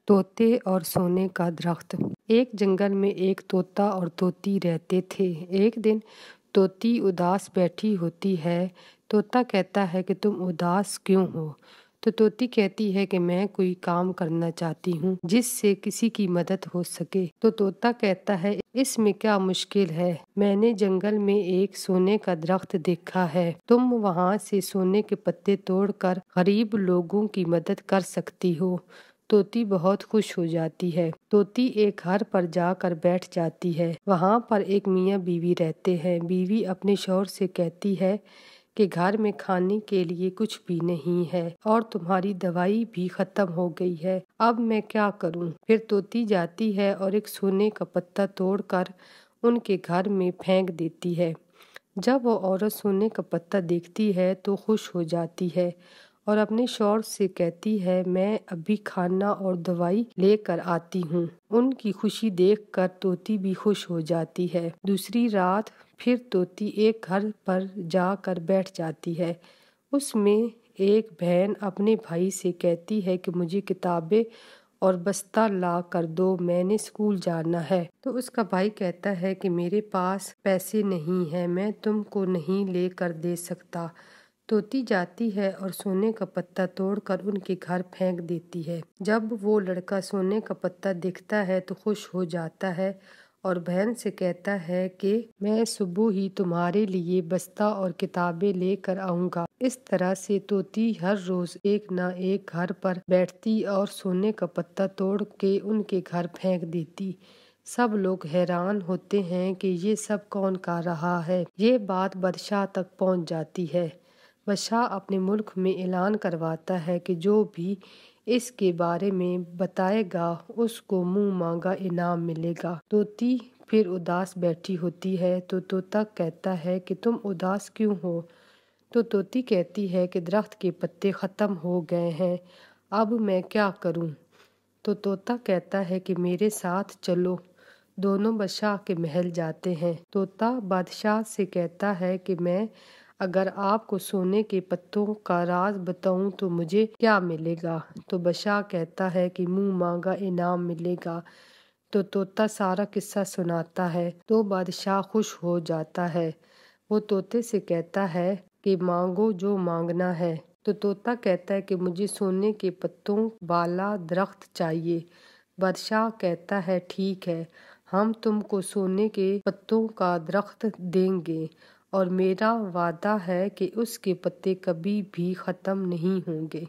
طوطے اور سونے کا درخت۔ ایک جنگل میں ایک طوطا اور طوطی رہتے تھے۔ ایک دن طوطی اداس بیٹھی ہوتی ہے۔ طوطا کہتا ہے کہ تم اداس کیوں ہو؟ تو طوطی کہتی ہے کہ میں کوئی کام کرنا چاہتی ہوں جس سے کسی کی مدد ہو سکے۔ تو طوطا کہتا ہے اس میں کیا مشکل ہے، میں نے جنگل میں ایک سونے کا درخت دیکھا ہے، تم وہاں سے سونے کے پتے توڑ کر غریب لوگوں کی مدد کر سکتی ہو۔ طوطی بہت خوش ہو جاتی ہے۔ طوطی ایک گھر پر جا کر بیٹھ جاتی ہے۔ وہاں پر ایک میاں بیوی رہتے ہیں۔ بیوی اپنے شوہر سے کہتی ہے کہ گھر میں کھانے کے لیے کچھ بھی نہیں ہے اور تمہاری دوائی بھی ختم ہو گئی ہے، اب میں کیا کروں؟ پھر طوطی جاتی ہے اور ایک سونے کا پتا توڑ کر ان کے گھر میں پھینک دیتی ہے۔ جب وہ عورت سونے کا پتا دیکھتی ہے تو خوش ہو جاتی ہے اور اپنے شوہر سے کہتی ہے میں ابھی کھانا اور دوائی لے کر آتی ہوں۔ ان کی خوشی دیکھ کر طوطی بھی خوش ہو جاتی ہے۔ دوسری رات پھر طوطی ایک گھر پر جا کر بیٹھ جاتی ہے۔ اس میں ایک بہن اپنے بھائی سے کہتی ہے کہ مجھے کتابیں اور بستہ لا کر دو، میں نے اسکول جانا ہے۔ تو اس کا بھائی کہتا ہے کہ میرے پاس پیسے نہیں ہیں، میں تم کو نہیں لے کر دے سکتا۔ طوطی جاتی ہے اور سونے کا پتا توڑ کر ان کے گھر پھینک دیتی ہے۔ جب وہ لڑکا سونے کا پتا دیکھتا ہے تو خوش ہو جاتا ہے اور بہن سے کہتا ہے کہ میں صبح ہی تمہارے لیے بستہ اور کتابیں لے کر آؤں گا۔ اس طرح سے طوطی ہر روز ایک نہ ایک گھر پر بیٹھتی اور سونے کا پتا توڑ کے ان کے گھر پھینک دیتی۔ سب لوگ حیران ہوتے ہیں کہ یہ سب کون کر رہا ہے۔ یہ بات بادشاہ تک پہنچ جاتی ہے۔ بادشاہ اپنے ملک میں اعلان کرواتا ہے کہ جو بھی اس کے بارے میں بتائے گا اس کو منہ مانگا انعام ملے گا۔ طوطی پھر اداس بیٹھی ہوتی ہے تو طوطا کہتا ہے کہ تم اداس کیوں ہو؟ تو طوطی کہتی ہے کہ درخت کے پتے ختم ہو گئے ہیں، اب میں کیا کروں؟ تو طوطا کہتا ہے کہ میرے ساتھ چلو۔ دونوں بادشاہ کے محل جاتے ہیں۔ طوطا بادشاہ سے کہتا ہے کہ میں اگر آپ کو سونے کے پتوں کا راز بتاؤں تو مجھے کیا ملے گا؟ تو بادشاہ کہتا ہے کہ منہ مانگا انعام ملے گا۔ تو طوطا سارا قصہ سناتا ہے تو بادشاہ خوش ہو جاتا ہے۔ وہ طوطے سے کہتا ہے کہ مانگو جو مانگنا ہے۔ تو طوطا کہتا ہے کہ مجھے سونے کے پتوں والا درخت چاہیے۔ بادشاہ کہتا ہے ٹھیک ہے، ہم تم کو سونے کے پتوں کا درخت دیں گے اور میرا وعدہ ہے کہ اس کے پتے کبھی بھی ختم نہیں ہوں گے۔